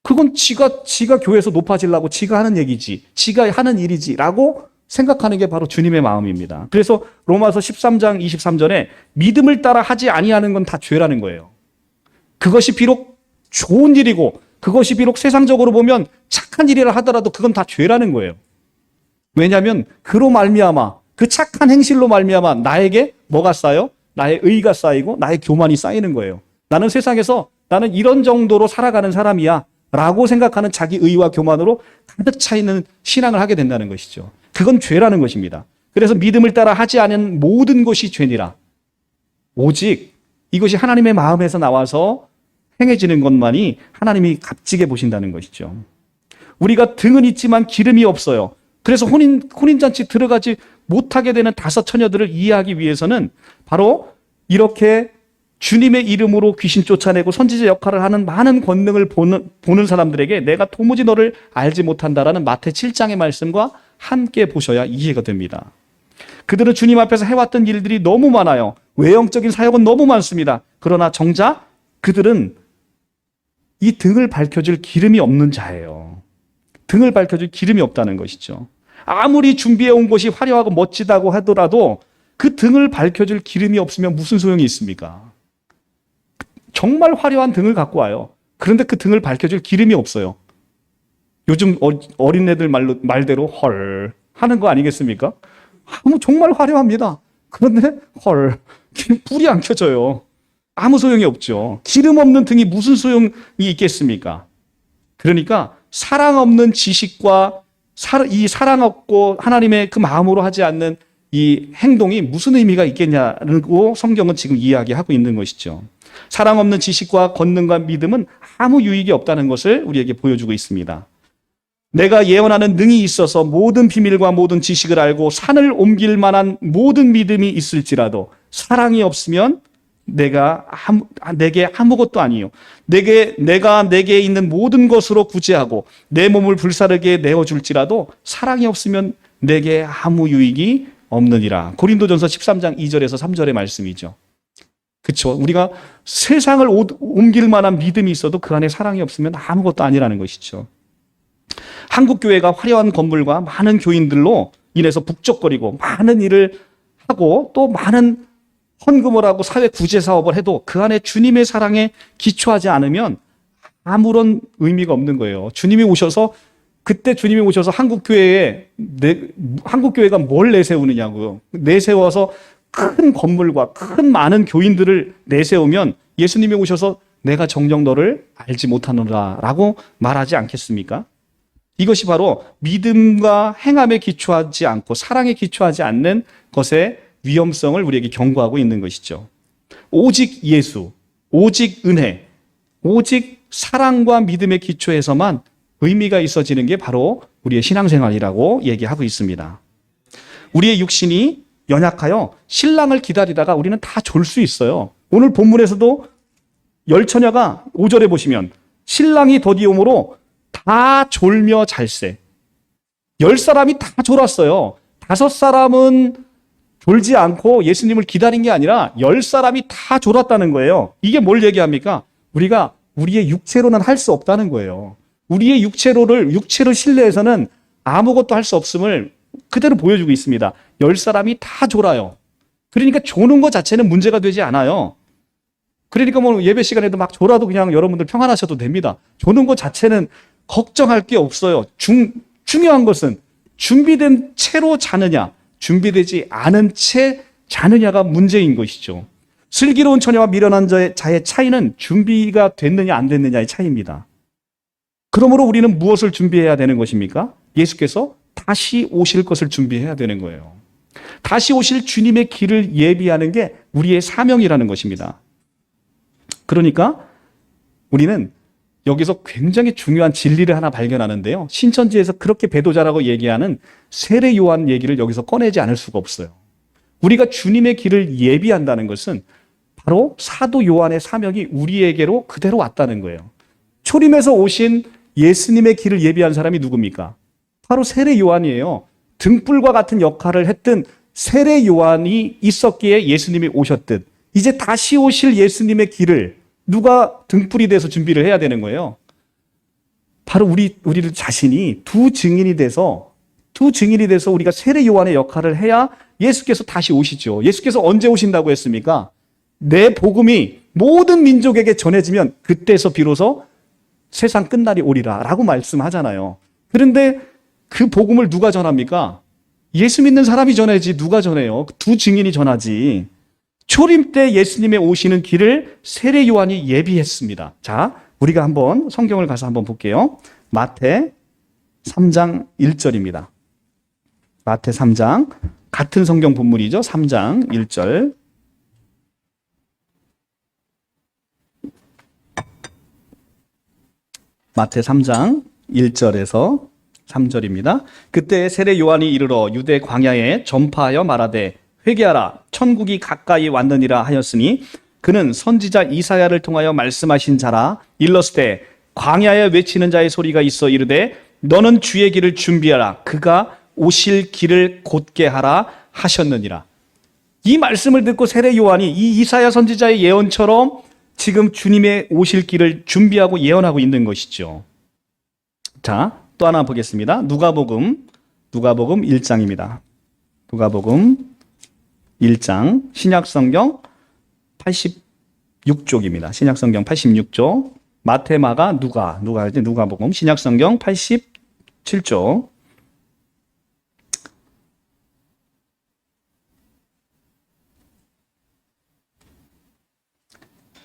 그건 지가 교회에서 높아지려고 지가 하는 얘기지, 지가 하는 일이지라고 생각하는 게 바로 주님의 마음입니다. 그래서 로마서 13장 23절에 믿음을 따라 하지 아니하는 건 다 죄라는 거예요. 그것이 비록 좋은 일이고 그것이 비록 세상적으로 보면 착한 일이라 하더라도 그건 다 죄라는 거예요. 왜냐하면 그로 말미암아, 그 착한 행실로 말미암아 나에게 뭐가 쌓여? 나의 의가 쌓이고 나의 교만이 쌓이는 거예요. 나는 세상에서 나는 이런 정도로 살아가는 사람이야 라고 생각하는 자기 의와 교만으로 가득 차 있는 신앙을 하게 된다는 것이죠. 그건 죄라는 것입니다. 그래서 믿음을 따라 하지 않은 모든 것이 죄니라. 오직 이것이 하나님의 마음에서 나와서 행해지는 것만이 하나님이 값지게 보신다는 것이죠. 우리가 등은 있지만 기름이 없어요. 그래서 혼인잔치 들어가지 못하게 되는 5 처녀들을 이해하기 위해서는 바로 이렇게 주님의 이름으로 귀신 쫓아내고 선지자 역할을 하는 많은 권능을 보는 사람들에게 내가 도무지 너를 알지 못한다라는 마태 7장의 말씀과 함께 보셔야 이해가 됩니다. 그들은 주님 앞에서 해왔던 일들이 너무 많아요. 외형적인 사역은 너무 많습니다. 그러나 정작 그들은 이 등을 밝혀줄 기름이 없는 자예요. 등을 밝혀줄 기름이 없다는 것이죠. 아무리 준비해온 것이 화려하고 멋지다고 하더라도 그 등을 밝혀줄 기름이 없으면 무슨 소용이 있습니까? 정말 화려한 등을 갖고 와요. 그런데 그 등을 밝혀줄 기름이 없어요. 요즘 어린애들 말대로 헐 하는 거 아니겠습니까? 정말 화려합니다. 그런데 헐 불이 안 켜져요. 아무 소용이 없죠. 기름 없는 등이 무슨 소용이 있겠습니까? 그러니까 사랑 없는 지식과 이 사랑 없고 하나님의 그 마음으로 하지 않는 이 행동이 무슨 의미가 있겠냐고 성경은 지금 이야기하고 있는 것이죠. 사랑 없는 지식과 권능과 믿음은 아무 유익이 없다는 것을 우리에게 보여주고 있습니다. 내가 예언하는 능이 있어서 모든 비밀과 모든 지식을 알고 산을 옮길 만한 모든 믿음이 있을지라도 사랑이 없으면 내게 아무것도 아니요. 내가 내게 있는 모든 것으로 구제하고 내 몸을 불사르게 내어줄지라도 사랑이 없으면 내게 아무 유익이 없느니라. 고린도전서 13장 2절에서 3절의 말씀이죠. 그렇죠. 우리가 세상을 옮길 만한 믿음이 있어도 그 안에 사랑이 없으면 아무것도 아니라는 것이죠. 한국교회가 화려한 건물과 많은 교인들로 인해서 북적거리고 많은 일을 하고 또 많은 헌금을 하고 사회 구제 사업을 해도 그 안에 주님의 사랑에 기초하지 않으면 아무런 의미가 없는 거예요. 그때 주님이 오셔서 한국교회가 뭘 내세우느냐고요. 내세워서 큰 건물과 큰 많은 교인들을 내세우면 예수님이 오셔서 내가 정녕 너를 알지 못하노라 라고 말하지 않겠습니까? 이것이 바로 믿음과 행함에 기초하지 않고 사랑에 기초하지 않는 것의 위험성을 우리에게 경고하고 있는 것이죠. 오직 예수, 오직 은혜, 오직 사랑과 믿음의 기초에서만 의미가 있어지는 게 바로 우리의 신앙생활이라고 얘기하고 있습니다. 우리의 육신이 연약하여 신랑을 기다리다가 우리는 다 졸 수 있어요. 오늘 본문에서도 10처녀가 5절에 보시면 신랑이 더디오므로 다 졸며 잘세. 10사람이 다 졸았어요. 5사람은 졸지 않고 예수님을 기다린 게 아니라 10사람이 다 졸았다는 거예요. 이게 뭘 얘기합니까? 우리가 우리의 육체로는 할 수 없다는 거예요. 우리의 육체를 신뢰해서는 아무것도 할 수 없음을 그대로 보여주고 있습니다. 10사람이 다 졸아요. 그러니까 조는 것 자체는 문제가 되지 않아요. 그러니까 뭐 예배 시간에도 막 졸아도 그냥 여러분들 평안하셔도 됩니다. 조는 것 자체는 걱정할 게 없어요. 중요한 것은 준비된 채로 자느냐, 준비되지 않은 채 자느냐가 문제인 것이죠. 슬기로운 처녀와 미련한 자의 차이는 준비가 됐느냐 안 됐느냐의 차이입니다. 그러므로 우리는 무엇을 준비해야 되는 것입니까? 예수께서 다시 오실 것을 준비해야 되는 거예요. 다시 오실 주님의 길을 예비하는 게 우리의 사명이라는 것입니다. 그러니까 우리는 여기서 굉장히 중요한 진리를 하나 발견하는데요. 신천지에서 그렇게 배도자라고 얘기하는 세례 요한 얘기를 여기서 꺼내지 않을 수가 없어요. 우리가 주님의 길을 예비한다는 것은 바로 사도 요한의 사명이 우리에게로 그대로 왔다는 거예요. 초림에서 오신 예수님의 길을 예비한 사람이 누굽니까? 바로 세례 요한이에요. 등불과 같은 역할을 했던 세례 요한이 있었기에 예수님이 오셨듯 이제 다시 오실 예수님의 길을 누가 등불이 돼서 준비를 해야 되는 거예요? 바로 우리들 자신이 두 증인이 돼서 우리가 세례 요한의 역할을 해야 예수께서 다시 오시죠. 예수께서 언제 오신다고 했습니까? 내 복음이 모든 민족에게 전해지면 그때서 비로소 세상 끝날이 오리라 라고 말씀하잖아요. 그런데 그 복음을 누가 전합니까? 예수 믿는 사람이 전하지 누가 전해요? 두 증인이 전하지. 초림 때 예수님의 오시는 길을 세례 요한이 예비했습니다. 자, 우리가 한번 성경을 가서 한번 볼게요. 마태 3장 1절입니다. 마태 3장, 같은 성경 본문이죠. 3장 1절. 마태 3장 1절에서 3절입니다. 그때 세례 요한이 이르러 유대 광야에 전파하여 말하되 회개하라 천국이 가까이 왔느니라 하였으니 그는 선지자 이사야를 통하여 말씀하신 자라. 일렀을 광야에 외치는 자의 소리가 있어 이르되 너는 주의 길을 준비하라 그가 오실 길을 곧게 하라 하셨느니라. 이 말씀을 듣고 세례 요한이 이 이사야 선지자의 예언처럼 지금 주님의 오실 길을 준비하고 예언하고 있는 것이죠. 자, 또 하나 보겠습니다. 누가복음 1장입니다. 누가복음 1장 신약성경 86쪽입니다. 신약성경 86쪽. 마태, 마가, 누가복음 신약성경 87쪽.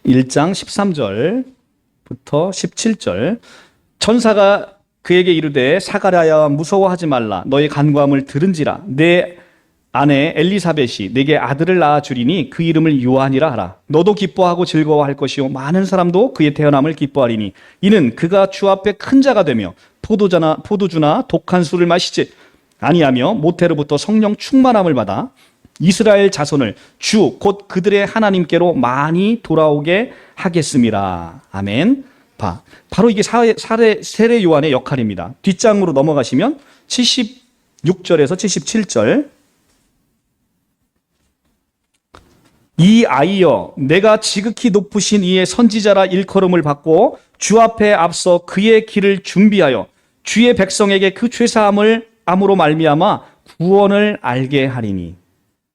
1장 13절부터 17절. 천사가 그에게 이르되 사가랴야 무서워하지 말라 너의 간구함을 들은지라 내 아내 엘리사벳이 내게 아들을 낳아 주리니 그 이름을 요한이라 하라. 너도 기뻐하고 즐거워할 것이요 많은 사람도 그의 태어남을 기뻐하리니 이는 그가 주 앞에 큰 자가 되며 포도주나 독한 술을 마시지 아니하며 모태로부터 성령 충만함을 받아 이스라엘 자손을 주 곧 그들의 하나님께로 많이 돌아오게 하겠습니다. 아멘. 바로 이게 세례 요한의 역할입니다. 뒷장으로 넘어가시면 76절에서 77절. 이 아이여 내가 지극히 높으신 이의 선지자라 일컬음을 받고 주 앞에 앞서 그의 길을 준비하여 주의 백성에게 그 죄사함을 암으로 말미암아 구원을 알게 하리니.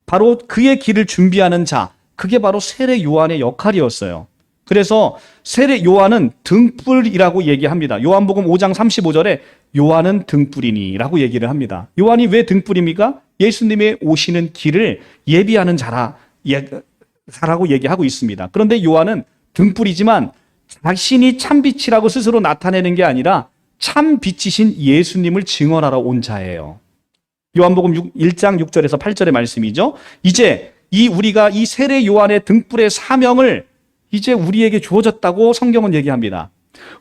바로 그의 길을 준비하는 자, 그게 바로 세례 요한의 역할이었어요. 그래서 세례 요한은 등불이라고 얘기합니다. 요한복음 5장 35절에 요한은 등불이니 라고 얘기를 합니다. 요한이 왜 등불입니까? 예수님의 오시는 길을 예비하는 자라고 얘기하고 있습니다. 그런데 요한은 등불이지만 자신이 참빛이라고 스스로 나타내는 게 아니라 참빛이신 예수님을 증언하러 온 자예요. 요한복음 1장 6절에서 8절의 말씀이죠. 이제 우리가 이 세례 요한의 등불의 사명을 이제 우리에게 주어졌다고 성경은 얘기합니다.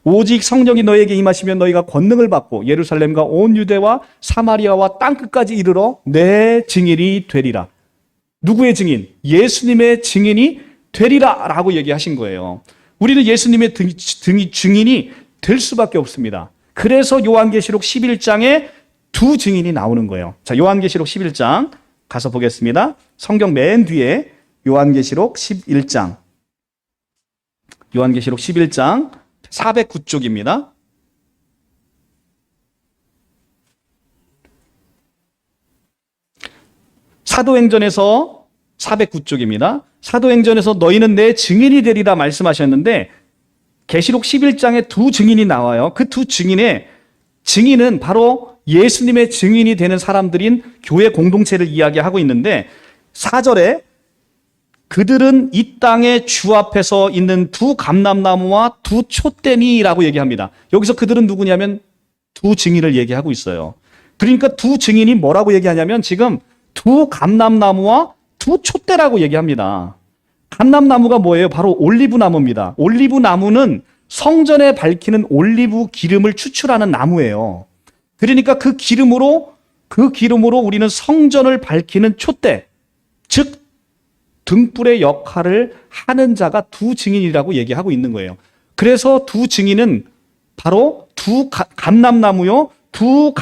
오직 성령이 너에게 임하시면 너희가 권능을 받고 예루살렘과 온 유대와 사마리아와 땅끝까지 이르러 내 증인이 되리라. 누구의 증인? 예수님의 증인이 되리라 라고 얘기하신 거예요. 우리는 예수님의 증인이 될 수밖에 없습니다. 그래서 요한계시록 11장에 두 증인이 나오는 거예요. 자, 요한계시록 11장 가서 보겠습니다. 성경 맨 뒤에 요한계시록 11장. 요한계시록 11장 409쪽입니다. 사도행전에서 409쪽입니다. 사도행전에서 너희는 내 증인이 되리라 말씀하셨는데 계시록 11장에 두 증인이 나와요. 그 두 증인은 바로 예수님의 증인이 되는 사람들인 교회 공동체를 이야기하고 있는데 4절에 그들은 이 땅에 주 앞에서 있는 두 감람나무와 두 촛대니라고 얘기합니다. 여기서 그들은 누구냐면 두 증인을 얘기하고 있어요. 그러니까 두 증인이 뭐라고 얘기하냐면 지금 두 감람나무와 두 촛대라고 얘기합니다. 감람나무가 뭐예요? 바로 올리브나무입니다. 올리브나무는 성전에 밝히는 올리브 기름을 추출하는 나무예요. 그러니까 그 기름으로 우리는 성전을 밝히는 촛대, 즉 등불의 역할을 하는 자가 두 증인이라고 얘기하고 있는 거예요. 그래서 두 증인은 바로 두 감람나무요, 두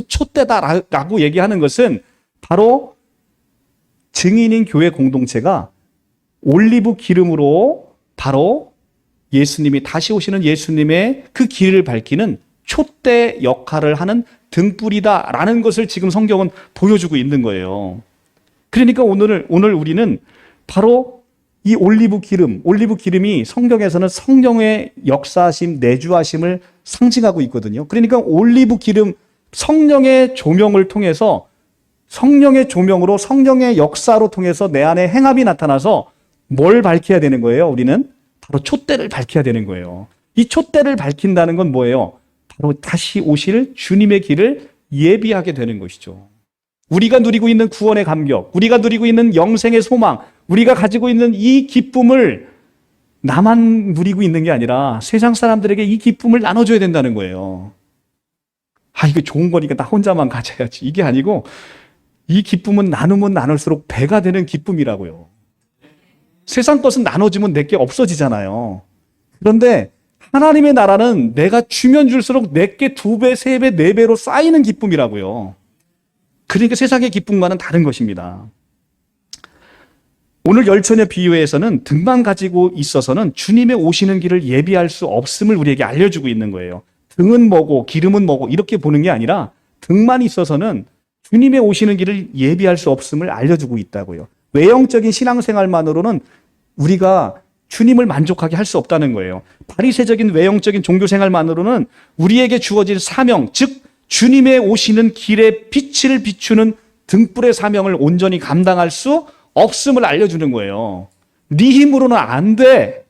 촛대다라고 얘기하는 것은 바로 증인인 교회 공동체가 올리브 기름으로 바로 예수님이 다시 오시는 예수님의 그 길을 밝히는 촛대 역할을 하는 등불이다라는 것을 지금 성경은 보여주고 있는 거예요. 그러니까 오늘 우리는 바로 이 올리브 기름이 성경에서는 성령의 역사하심, 내주하심을 상징하고 있거든요. 그러니까 올리브 기름, 성령의 조명을 통해서, 성령의 조명으로, 성령의 역사로 통해서 내 안에 행함이 나타나서 뭘 밝혀야 되는 거예요? 우리는 바로 촛대를 밝혀야 되는 거예요. 이 촛대를 밝힌다는 건 뭐예요? 바로 다시 오실 주님의 길을 예비하게 되는 것이죠. 우리가 누리고 있는 구원의 감격, 우리가 누리고 있는 영생의 소망, 우리가 가지고 있는 이 기쁨을 나만 누리고 있는 게 아니라 세상 사람들에게 이 기쁨을 나눠줘야 된다는 거예요. 이거 좋은 거니까 나 혼자만 가져야지. 이게 아니고 이 기쁨은 나누면 나눌수록 배가 되는 기쁨이라고요. 세상 것은 나눠주면 내게 없어지잖아요. 그런데 하나님의 나라는 내가 주면 줄수록 내게 2배, 3배, 4배로 쌓이는 기쁨이라고요. 그러니까 세상의 기쁨과는 다른 것입니다. 오늘 열처녀 비유에서는 등만 가지고 있어서는 주님의 오시는 길을 예비할 수 없음을 우리에게 알려주고 있는 거예요. 등은 뭐고 기름은 뭐고 이렇게 보는 게 아니라 등만 있어서는 주님의 오시는 길을 예비할 수 없음을 알려주고 있다고요. 외형적인 신앙생활만으로는 우리가 주님을 만족하게 할 수 없다는 거예요. 바리새적인 외형적인 종교생활만으로는 우리에게 주어진 사명, 즉 주님의 오시는 길의 빛을 비추는 등불의 사명을 온전히 감당할 수 없음을 알려주는 거예요. 네 힘으로는 안 돼.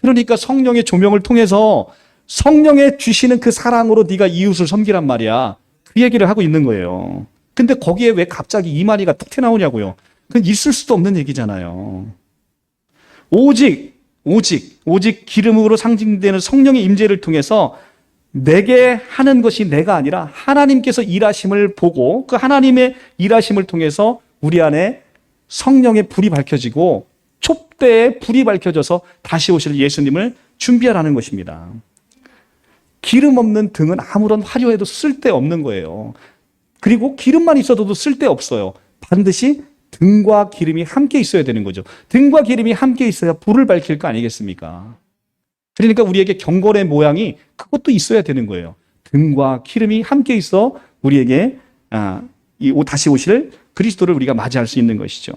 그러니까 성령의 조명을 통해서 성령의 주시는 그 사랑으로 네가 이웃을 섬기란 말이야. 그 얘기를 하고 있는 거예요. 근데 거기에 왜 갑자기 이만희가 툭 튀어나오냐고요. 그건 있을 수도 없는 얘기잖아요. 오직 기름으로 상징되는 성령의 임재를 통해서 내게 하는 것이 내가 아니라 하나님께서 일하심을 보고 그 하나님의 일하심을 통해서 우리 안에 성령의 불이 밝혀지고 촛대의 불이 밝혀져서 다시 오실 예수님을 준비하라는 것입니다. 기름 없는 등은 아무런 화려해도 쓸데없는 거예요. 그리고 기름만 있어도 쓸데없어요. 반드시 등과 기름이 함께 있어야 되는 거죠. 등과 기름이 함께 있어야 불을 밝힐 거 아니겠습니까? 그러니까 우리에게 경건의 모양이 그것도 있어야 되는 거예요. 등과 기름이 함께 있어 우리에게 다시 오실 그리스도를 우리가 맞이할 수 있는 것이죠.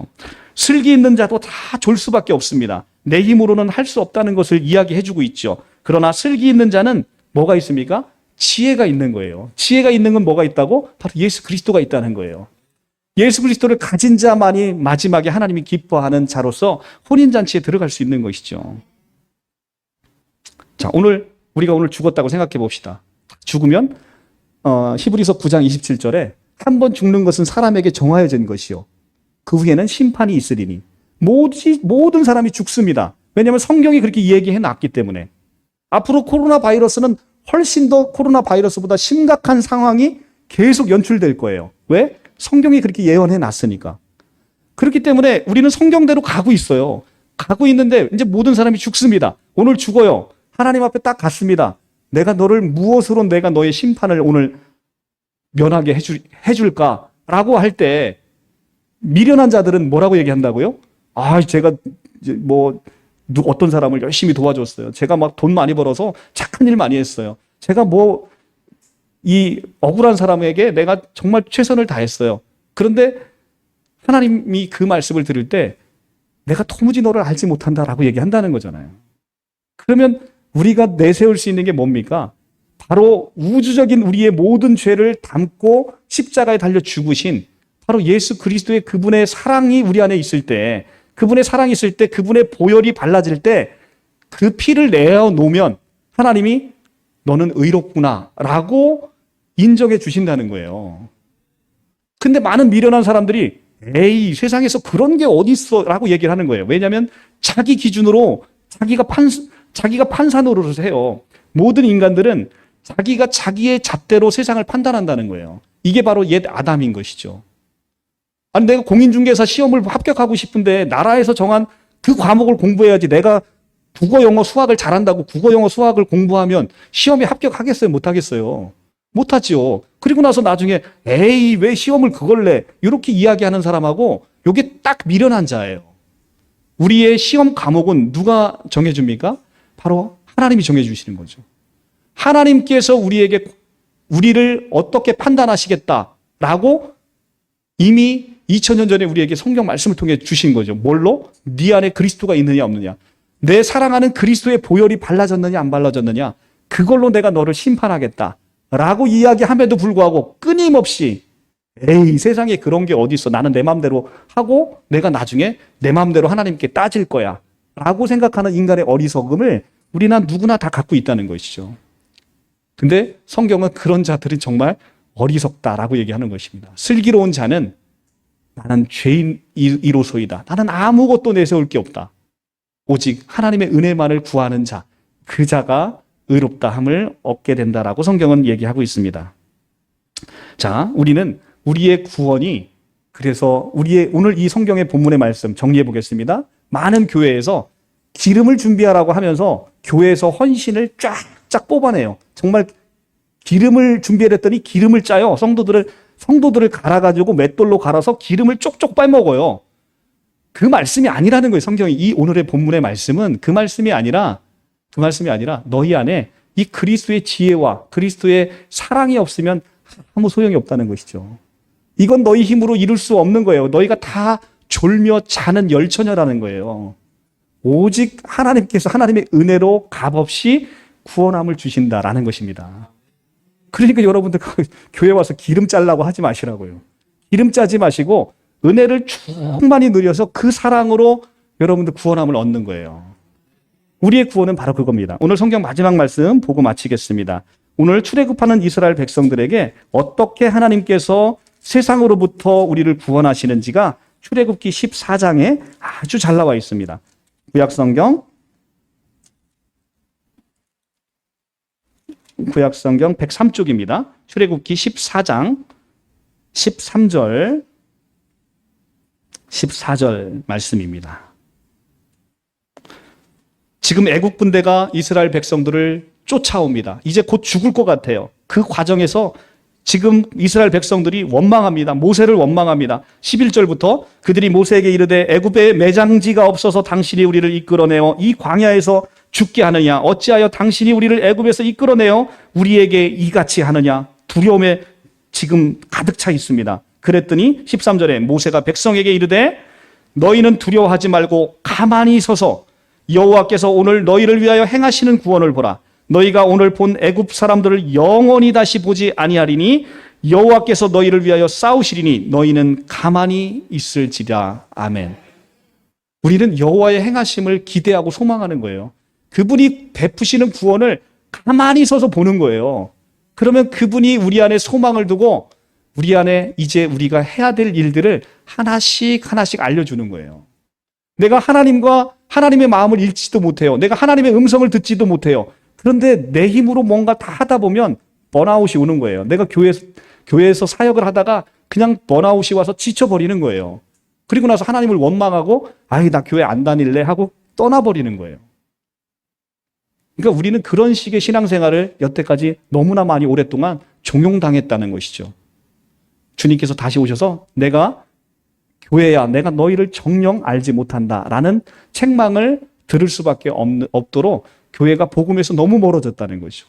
슬기 있는 자도 다 졸 수밖에 없습니다. 내 힘으로는 할 수 없다는 것을 이야기해주고 있죠. 그러나 슬기 있는 자는 뭐가 있습니까? 지혜가 있는 거예요. 지혜가 있는 건 뭐가 있다고? 바로 예수 그리스도가 있다는 거예요. 예수 그리스도를 가진 자만이 마지막에 하나님이 기뻐하는 자로서 혼인잔치에 들어갈 수 있는 것이죠. 자, 우리가 오늘 죽었다고 생각해 봅시다. 죽으면 히브리서 9장 27절에 한 번 죽는 것은 사람에게 정하여진 것이요 그 후에는 심판이 있으리니 모든 사람이 죽습니다. 왜냐하면 성경이 그렇게 얘기해 놨기 때문에. 앞으로 코로나 바이러스는 훨씬 더 코로나 바이러스보다 심각한 상황이 계속 연출될 거예요. 왜? 성경이 그렇게 예언해 놨으니까. 그렇기 때문에 우리는 성경대로 가고 있어요. 가고 있는데 이제 모든 사람이 죽습니다. 오늘 죽어요. 하나님 앞에 딱 갔습니다. 내가 너를 무엇으로 내가 너의 심판을 오늘 면하게 해줄까라고 할 때 미련한 자들은 뭐라고 얘기한다고요? 제가 어떤 사람을 열심히 도와줬어요. 제가 막 돈 많이 벌어서 착한 일 많이 했어요. 제가 이 억울한 사람에게 내가 정말 최선을 다했어요. 그런데 하나님이 그 말씀을 들을 때 내가 도무지 너를 알지 못한다라고 얘기한다는 거잖아요. 그러면 우리가 내세울 수 있는 게 뭡니까? 바로 우주적인 우리의 모든 죄를 담고 십자가에 달려 죽으신 바로 예수 그리스도의 그분의 사랑이 우리 안에 있을 때, 그분의 사랑이 있을 때, 그분의 보혈이 발라질 때 그 피를 내어 놓으면 하나님이 너는 의롭구나 라고 인정해 주신다는 거예요. 근데 많은 미련한 사람들이 에이 세상에서 그런 게 어디 있어 라고 얘기를 하는 거예요. 왜냐하면 자기 기준으로 자기가 판사 노릇을 해요. 모든 인간들은 자기가 자기의 잣대로 세상을 판단한다는 거예요. 이게 바로 옛 아담인 것이죠. 아니 내가 공인중개사 시험을 합격하고 싶은데 나라에서 정한 그 과목을 공부해야지. 내가 국어, 영어, 수학을 잘한다고 국어, 영어, 수학을 공부하면 시험에 합격하겠어요? 못하겠어요? 못하죠. 그리고 나서 나중에 에이 왜 시험을 그걸 내? 이렇게 이야기하는 사람하고 이게 딱 미련한 자예요. 우리의 시험 과목은 누가 정해줍니까? 바로 하나님이 정해주시는 거죠. 하나님께서 우리를 어떻게 판단하시겠다라고 이미 2000년 전에 우리에게 성경 말씀을 통해 주신 거죠. 뭘로? 네 안에 그리스도가 있느냐 없느냐. 내 사랑하는 그리스도의 보혈이 발라졌느냐 안 발라졌느냐. 그걸로 내가 너를 심판하겠다라고 이야기함에도 불구하고 끊임없이 에이 세상에 그런 게 어디 있어. 나는 내 마음대로 하고 내가 나중에 내 마음대로 하나님께 따질 거야 라고 생각하는 인간의 어리석음을 우리나 누구나 다 갖고 있다는 것이죠. 근데 성경은 그런 자들은 정말 어리석다라고 얘기하는 것입니다. 슬기로운 자는 나는 죄인이로소이다. 나는 아무것도 내세울 게 없다. 오직 하나님의 은혜만을 구하는 자, 그 자가 의롭다함을 얻게 된다라고 성경은 얘기하고 있습니다. 자, 우리는 우리의 구원이 그래서 오늘 이 성경의 본문의 말씀 정리해 보겠습니다. 많은 교회에서 기름을 준비하라고 하면서 교회에서 헌신을 쫙쫙 뽑아내요. 정말 기름을 준비했더니 기름을 짜요. 성도들을 갈아가지고 맷돌로 갈아서 기름을 쪽쪽 빨먹어요. 그 말씀이 아니라는 거예요. 성경이 이 오늘의 본문의 말씀은 그 말씀이 아니라 너희 안에 이 그리스도의 지혜와 그리스도의 사랑이 없으면 아무 소용이 없다는 것이죠. 이건 너희 힘으로 이룰 수 없는 거예요. 너희가 다 졸며 자는 열처녀라는 거예요. 오직 하나님께서 하나님의 은혜로 값없이 구원함을 주신다라는 것입니다. 그러니까 여러분들 교회 와서 기름 짜려고 하지 마시라고요. 기름 짜지 마시고 은혜를 충만히 누려서 그 사랑으로 여러분들 구원함을 얻는 거예요. 우리의 구원은 바로 그겁니다. 오늘 성경 마지막 말씀 보고 마치겠습니다. 오늘 출애굽하는 이스라엘 백성들에게 어떻게 하나님께서 세상으로부터 우리를 구원하시는지가 출애굽기 14장에 아주 잘 나와 있습니다. 구약성경 103쪽입니다. 출애굽기 14장 13절 14절 말씀입니다. 지금 애국 군대가 이스라엘 백성들을 쫓아옵니다. 이제 곧 죽을 것 같아요. 그 과정에서 지금 이스라엘 백성들이 원망합니다. 모세를 원망합니다. 11절부터 그들이 모세에게 이르되 애굽에 매장지가 없어서 당신이 우리를 이끌어내어 이 광야에서 죽게 하느냐. 어찌하여 당신이 우리를 애굽에서 이끌어내어 우리에게 이같이 하느냐. 두려움에 지금 가득 차 있습니다. 그랬더니 13절에 모세가 백성에게 이르되 너희는 두려워하지 말고 가만히 서서 여호와께서 오늘 너희를 위하여 행하시는 구원을 보라. 너희가 오늘 본 애굽 사람들을 영원히 다시 보지 아니하리니 여호와께서 너희를 위하여 싸우시리니 너희는 가만히 있을지라. 아멘. 우리는 여호와의 행하심을 기대하고 소망하는 거예요. 그분이 베푸시는 구원을 가만히 서서 보는 거예요. 그러면 그분이 우리 안에 소망을 두고 우리 안에 이제 우리가 해야 될 일들을 하나씩 하나씩 알려주는 거예요. 내가 하나님의 마음을 읽지도 못해요. 내가 하나님의 음성을 듣지도 못해요. 그런데 내 힘으로 뭔가 다 하다 보면 번아웃이 오는 거예요. 내가 교회에서 사역을 하다가 그냥 번아웃이 와서 지쳐버리는 거예요. 그리고 나서 하나님을 원망하고 나 교회 안 다닐래 하고 떠나버리는 거예요. 그러니까 우리는 그런 식의 신앙생활을 여태까지 너무나 많이 오랫동안 종용당했다는 것이죠. 주님께서 다시 오셔서 내가 교회야 내가 너희를 정녕 알지 못한다라는 책망을 들을 수밖에 없도록 교회가 복음에서 너무 멀어졌다는 거죠.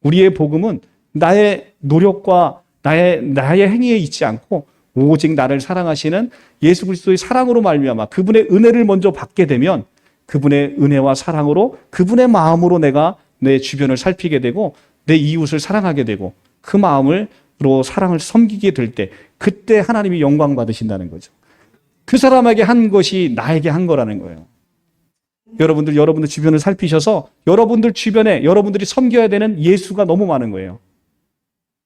우리의 복음은 나의 노력과 나의 행위에 있지 않고 오직 나를 사랑하시는 예수 그리스도의 사랑으로 말미암아 그분의 은혜를 먼저 받게 되면 그분의 은혜와 사랑으로 그분의 마음으로 내가 내 주변을 살피게 되고 내 이웃을 사랑하게 되고 그 마음으로 사랑을 섬기게 될 때 그때 하나님이 영광 받으신다는 거죠. 그 사람에게 한 것이 나에게 한 거라는 거예요. 여러분들 주변을 살피셔서 여러분들 주변에 여러분들이 섬겨야 되는 예수가 너무 많은 거예요.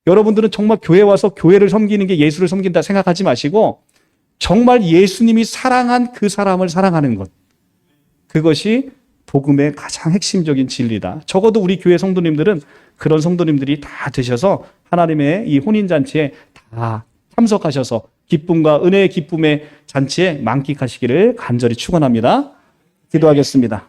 여러분들은 정말 교회 와서 교회를 섬기는 게 예수를 섬긴다 생각하지 마시고 정말 예수님이 사랑한 그 사람을 사랑하는 것. 그것이 복음의 가장 핵심적인 진리다. 적어도 우리 교회 성도님들은 그런 성도님들이 다 되셔서 하나님의 이 혼인잔치에 다 참석하셔서 기쁨과 은혜의 기쁨의 잔치에 만끽하시기를 간절히 축원합니다. 기도하겠습니다.